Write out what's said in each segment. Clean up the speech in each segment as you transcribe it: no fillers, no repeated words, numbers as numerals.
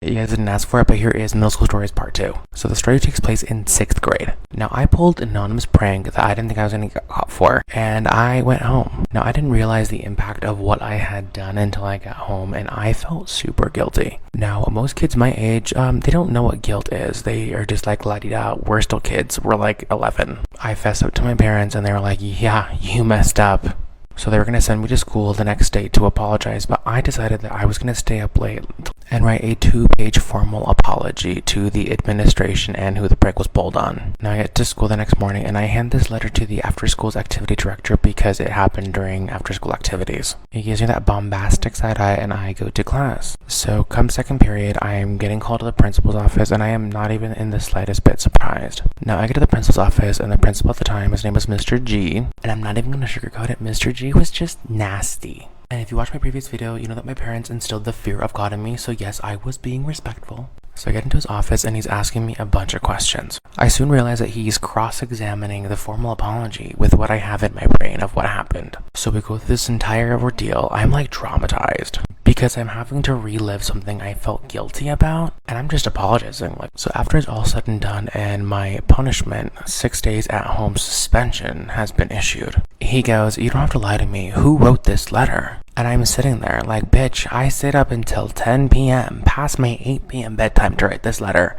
You guys didn't ask for it, but here is Middle School Stories Part 2. So the story takes place in 6th grade. Now, I pulled an anonymous prank that I didn't think I was going to get caught for, and I went home. Now, I didn't realize the impact of what I had done until I got home, and I felt super guilty. Now, most kids my age, they don't know what guilt is. They are just like, la-di-da, we're still kids. We're like 11. I fessed up to my parents, and they were like, yeah, you messed up. So they were going to send me to school the next day to apologize, but I decided that I was going to stay up late and write a 2-page formal apology to the administration and who the prank was pulled on. Now I get to school the next morning and I hand this letter to the after-school's activity director because it happened during after-school activities. He gives me that bombastic side eye and I go to class. So come second period, I am getting called to the principal's office and I am not even in the slightest bit surprised. Now I get to the principal's office and the principal at the time, his name was Mr. G, and I'm not even going to sugarcoat it, Mr. G was just nasty. And if you watch my previous video, you know that my parents instilled the fear of God in me, so yes, I was being respectful. So I get into his office and he's asking me a bunch of questions. I soon realize that he's cross-examining the formal apology with what I have in my brain of what happened. So we go through this entire ordeal. I'm like traumatized because I'm having to relive something I felt guilty about, and I'm just apologizing. So after it's all said and done and my punishment, 6 days at home suspension, has been issued, he goes, "You don't have to lie to me. Who wrote this letter?" And I'm sitting there like, bitch, I stayed up until 10 p.m. past my 8 p.m. bedtime to write this letter.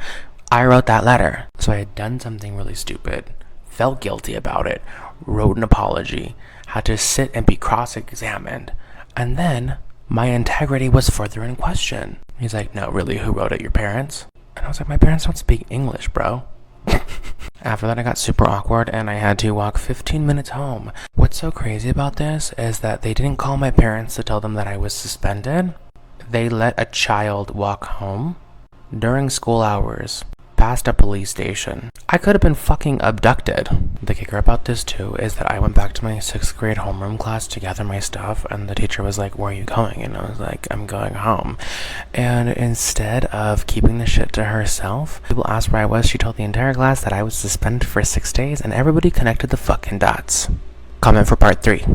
I wrote that letter. So I had done something really stupid, felt guilty about it, wrote an apology, had to sit and be cross-examined, and then my integrity was further in question. He's like, "No, really, who wrote it? Your parents?" And I was like, "My parents don't speak English, bro." After that, I got super awkward and I had to walk 15 minutes home. What's so crazy about this is that they didn't call my parents to tell them that I was suspended. They let a child walk home during school hours past a police station. I could have been fucking abducted. The kicker about this too is that I went back to my 6th grade homeroom class to gather my stuff, and the teacher was like, "Where are you going?" And I was like, "I'm going home." And instead of keeping the shit to herself, people asked where I was. She told the entire class that I was suspended for 6 days, and everybody connected the fucking dots. Comment for part 3.